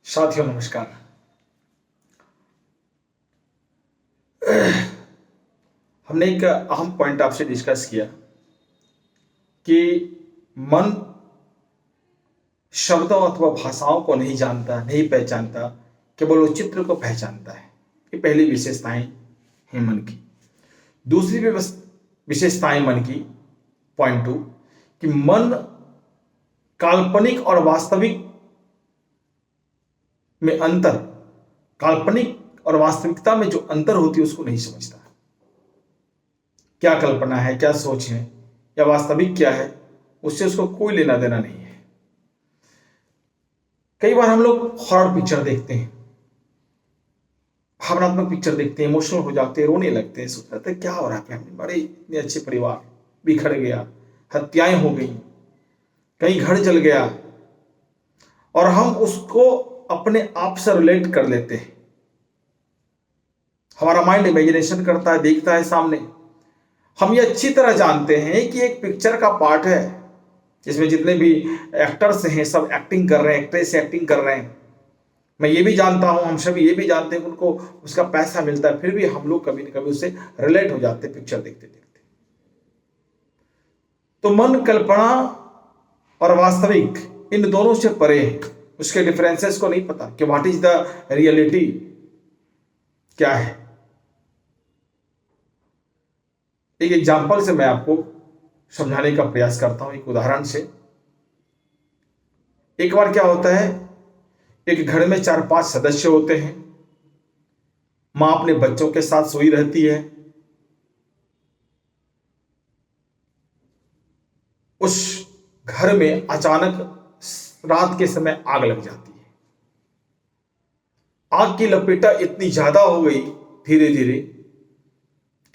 साथियों नमस्कार। हमने एक अहम पॉइंट आपसे डिस्कस किया कि मन शब्दों अथवा भाषाओं को नहीं जानता, नहीं पहचानता, केवल वो चित्र को पहचानता है। ये पहली विशेषताएं हैं मन की। दूसरी विशेषताएं मन की, पॉइंट 2, कि मन काल्पनिक और वास्तविक में अंतर, काल्पनिक और वास्तविकता में जो अंतर होती है उसको नहीं समझता। क्या कल्पना है, क्या सोच है, या वास्तविक क्या है, उससे उसको कोई लेना देना नहीं है। कई बार हम लोग हॉरर पिक्चर देखते हैं, भावनात्मक पिक्चर देखते हैं, इमोशनल हो जाते हैं, रोने लगते हैं, सोच रहे थे क्या हो रहा है फैमिली, बड़े इतने अच्छे परिवार बिखर गया, हत्याएं हो गई, कहीं घर जल गया, और हम उसको अपने आप से रिलेट कर लेते हैं। हमारा माइंड इमेजिनेशन करता है, देखता है सामने। हम ये अच्छी तरह जानते हैं कि एक पिक्चर का पार्ट है जिसमें जितने भी एक्टर्स हैं सब एक्टिंग कर रहे हैं, एक्ट्रेस एक्टिंग कर रहे हैं। मैं ये भी जानता हूं, हम सभी ये भी जानते हैं कि उनको उसका पैसा मिलता है, फिर भी हम लोग कभी न कभी उससे रिलेट हो जाते हैं पिक्चर देखते देखते। तो मन कल्पना और वास्तविक इन दोनों से परे है, उसके डिफरेंसेस को नहीं पता कि व्हाट इज द रियलिटी, क्या है। एक एग्जाम्पल से मैं आपको समझाने का प्रयास करता हूं, एक उदाहरण से। एक बार क्या होता है, एक घर में 4-5 सदस्य होते हैं। मां अपने बच्चों के साथ सोई रहती है। उस घर में अचानक रात के समय आग लग जाती है। आग की लपेटा इतनी ज्यादा हो गई धीरे धीरे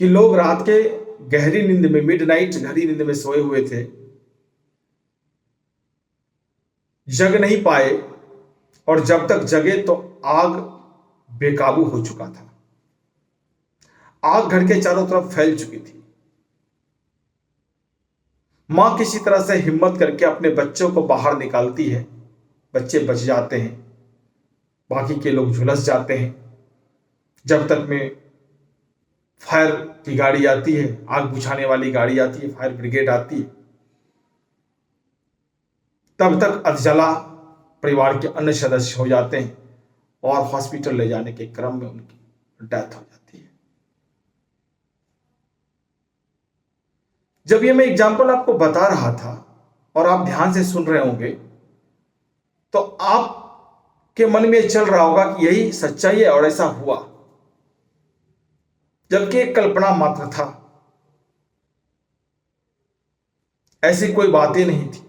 कि लोग रात के गहरी नींद में, मिडनाइट गहरी नींद में सोए हुए थे, जग नहीं पाए। और जब तक जगे तो आग बेकाबू हो चुका था। आग घर के चारों तरफ फैल चुकी थी। मां किसी तरह से हिम्मत करके अपने बच्चों को बाहर निकालती है। बच्चे बच जाते हैं, बाकी के लोग झुलस जाते हैं। जब तक में फायर की गाड़ी आती है, आग बुझाने वाली गाड़ी आती है, फायर ब्रिगेड आती है, तब तक अधजला परिवार के अन्य सदस्य हो जाते हैं और हॉस्पिटल ले जाने के क्रम में उनकी डेथ हो जाती है। जब ये मैं एग्जाम्पल आपको बता रहा था और आप ध्यान से सुन रहे होंगे, तो आपके मन में चल रहा होगा कि यही सच्चाई है और ऐसा हुआ, जबकि एक कल्पना मात्र था। ऐसी कोई बात ही नहीं थी।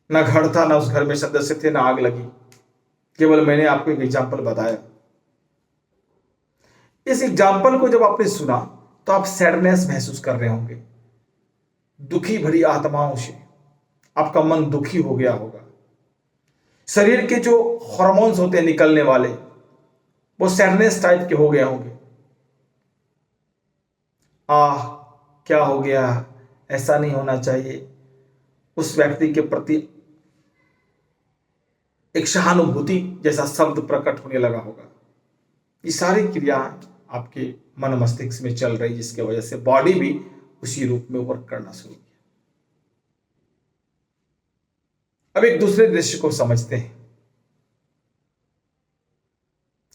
ना घर था, ना उस घर में सदस्य थे, ना आग लगी। केवल मैंने आपको एक एग्जाम्पल बताया। इस एग्जाम्पल को जब आपने सुना तो आप सैडनेस महसूस कर रहे होंगे, दुखी भरी आत्माओं से आपका मन दुखी हो गया होगा। शरीर के जो हार्मोन्स होते हैं निकलने वाले, वो सैडनेस टाइप के हो गए होंगे। आह, क्या हो गया, ऐसा नहीं होना चाहिए। उस व्यक्ति के प्रति एक सहानुभूति जैसा शब्द प्रकट होने लगा होगा। ये सारी क्रियाएं आपके मन मस्तिष्क में चल रही, जिसकी वजह से बॉडी भी उसी रूप में वर्क करना शुरू किया। अब एक दूसरे दृश्य को समझते हैं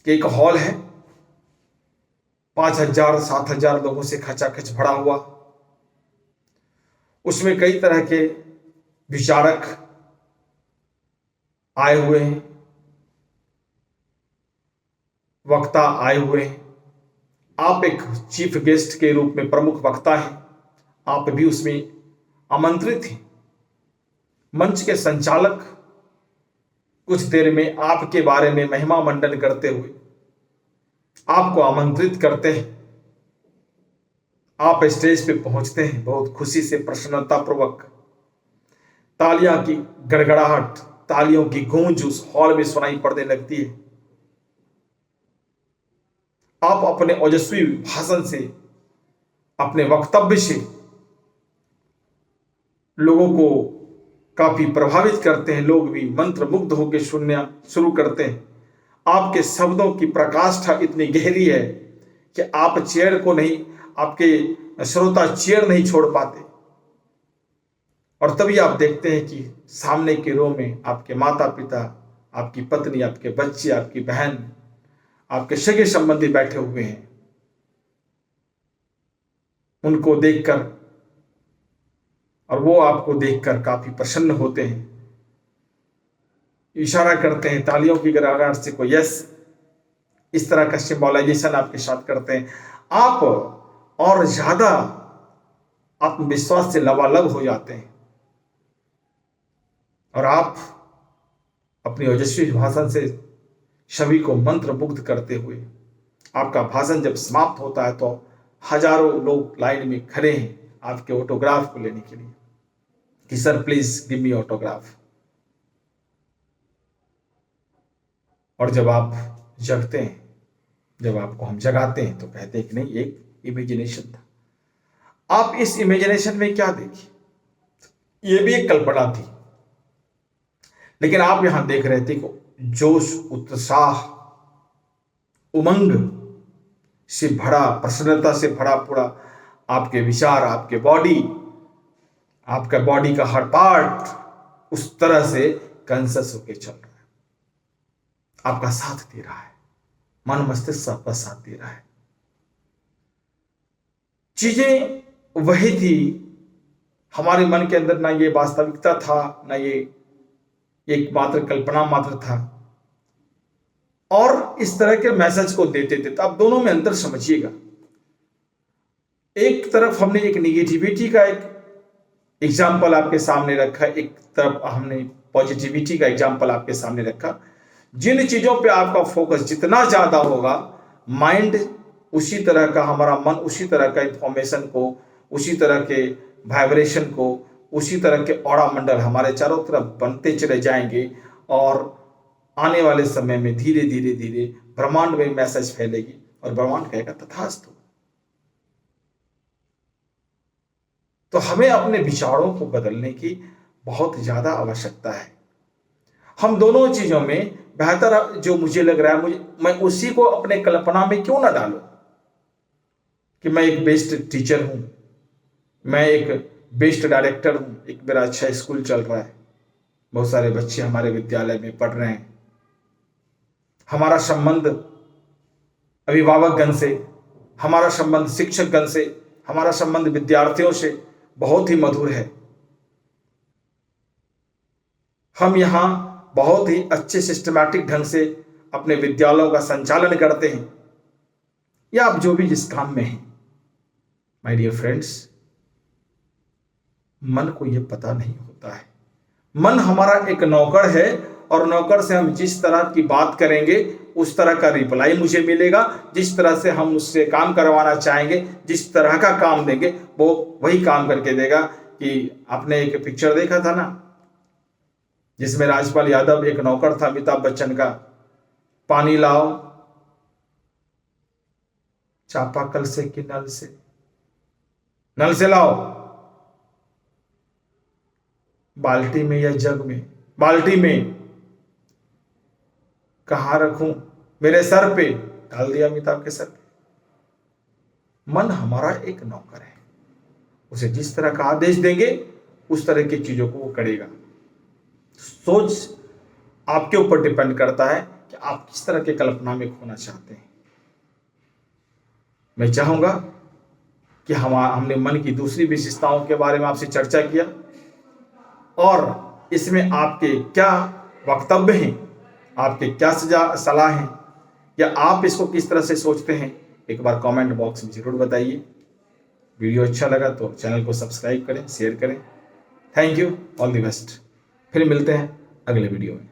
कि एक हॉल है, 5,000-7,000 लोगों से खचाखच भरा हुआ। उसमें कई तरह के विचारक आए हुए हैं, वक्ता आए हुए हैं। आप एक चीफ गेस्ट के रूप में प्रमुख वक्ता हैं, आप भी उसमें आमंत्रित हैं। मंच के संचालक कुछ देर में आपके बारे में महिमा मंडन करते हुए आपको आमंत्रित करते हैं। आप स्टेज पे पहुंचते हैं बहुत खुशी से, प्रसन्नता पूर्वक। तालियां की गड़गड़ाहट, तालियों की गूंज उस हॉल में सुनाई पड़ने लगती है। आप अपने ओजस्वी भाषण से, अपने वक्तव्य से लोगों को काफी प्रभावित करते हैं। लोग भी मंत्र मुग्ध होकर सुनना शुरू करते हैं। आपके शब्दों की प्रकाष्ठा इतनी गहरी है कि आप चेयर को नहीं, आपके श्रोता चेयर नहीं छोड़ पाते। और तभी आप देखते हैं कि सामने के रो में आपके माता पिता, आपकी पत्नी, आपके बच्चे, आपकी बहन, आपके सगे संबंधी बैठे हुए हैं। उनको देखकर और वो आपको देखकर काफी प्रसन्न होते हैं, इशारा करते हैं, तालियों की गड़गड़ाहट से कोई यस, इस तरह का सिंबलाइजेशन आपके साथ करते हैं। आप और ज्यादा आत्मविश्वास से लबालब हो जाते हैं और आप अपनी ओजस्वी भाषण से सभी को मंत्र मुग्ध करते हुए, आपका भाषण जब समाप्त होता है तो हजारों लोग लाइन में खड़े हैं आपके ऑटोग्राफ को लेने के लिए कि sir please give me autograph. और जब आप जगते हैं, जब आपको हम जगाते हैं तो कहते हैं कि नहीं, एक इमेजिनेशन था। आप इस इमेजिनेशन में क्या देखिए, ये भी एक कल्पना थी, लेकिन आप यहां देख रहे थे कि जोश, उत्साह, उमंग से भरा, प्रसन्नता से भरा पूरा आपके विचार, आपके बॉडी, आपका बॉडी का हर पार्ट उस तरह से कॉन्शियस होकर चल रहा है, आपका साथ दे रहा है, मन मस्तिष्क आपका साथ दे रहा है। चीजें वही थी, हमारे मन के अंदर ना ये वास्तविकता था, ना ये एक मात्र कल्पना मात्र था, और इस तरह के मैसेज को देते थे। तो आप दोनों में अंतर समझिएगा। एक तरफ हमने एक निगेटिविटी का एक एग्जाम्पल आपके सामने रखा, एक तरफ हमने पॉजिटिविटी का एग्जाम्पल आपके सामने रखा। जिन चीजों पे आपका फोकस जितना ज्यादा होगा, माइंड उसी तरह का, हमारा मन उसी तरह का इंफॉर्मेशन को, उसी तरह के वाइब्रेशन को, उसी तरह के ऑरा मंडल हमारे चारों तरफ बनते चले जाएंगे और आने वाले समय में धीरे धीरे धीरे ब्रह्मांड में मैसेज फैलेगी और ब्रह्मांड कहेगा तथास्तु। तो हमें अपने विचारों को बदलने की बहुत ज्यादा आवश्यकता है। हम दोनों चीजों में बेहतर जो मुझे लग रहा है, मैं उसी को अपने कल्पना में क्यों ना डालूं कि मैं एक बेस्ट टीचर हूं, मैं एक बेस्ट डायरेक्टर हूं, एक मेरा अच्छा स्कूल चल रहा है, बहुत सारे बच्चे हमारे विद्यालय में पढ़ रहे हैं, हमारा संबंध अभिभावकगण से, हमारा संबंध शिक्षकगण से, हमारा संबंध विद्यार्थियों से बहुत ही मधुर है। हम यहां बहुत ही अच्छे सिस्टमैटिक ढंग से अपने विद्यालयों का संचालन करते हैं, या आप जो भी जिस काम में हैं। माय डियर फ्रेंड्स, मन को यह पता नहीं होता है। मन हमारा एक नौकर है और नौकर से हम जिस तरह की बात करेंगे उस तरह का रिप्लाई मुझे मिलेगा। जिस तरह से हम उससे काम करवाना चाहेंगे, जिस तरह का काम देंगे, वो वही काम करके देगा। कि आपने एक पिक्चर देखा था ना, जिसमें राजपाल यादव एक नौकर था अमिताभ बच्चन का, पानी लाओ चापाकल से कि नल से, नल से लाओ, बाल्टी में या जग में, बाल्टी में, कहां रखूं, मेरे सर पे, डाल दिया अमिताभ के सर पे। मन हमारा एक नौकर है, उसे जिस तरह का आदेश देंगे उस तरह की चीजों को वो करेगा। सोच आपके ऊपर डिपेंड करता है कि आप किस तरह के कल्पना में खोना चाहते हैं। मैं चाहूंगा कि हमने मन की दूसरी विशेषताओं के बारे में आपसे चर्चा किया और इसमें आपके क्या वक्तव्य हैं, आपके क्या सलाह हैं, या आप इसको किस तरह से सोचते हैं, एक बार कमेंट बॉक्स में जरूर बताइए। वीडियो अच्छा लगा तो चैनल को सब्सक्राइब करें, शेयर करें। Thank you, all the best. फिर मिलते हैं अगले वीडियो में।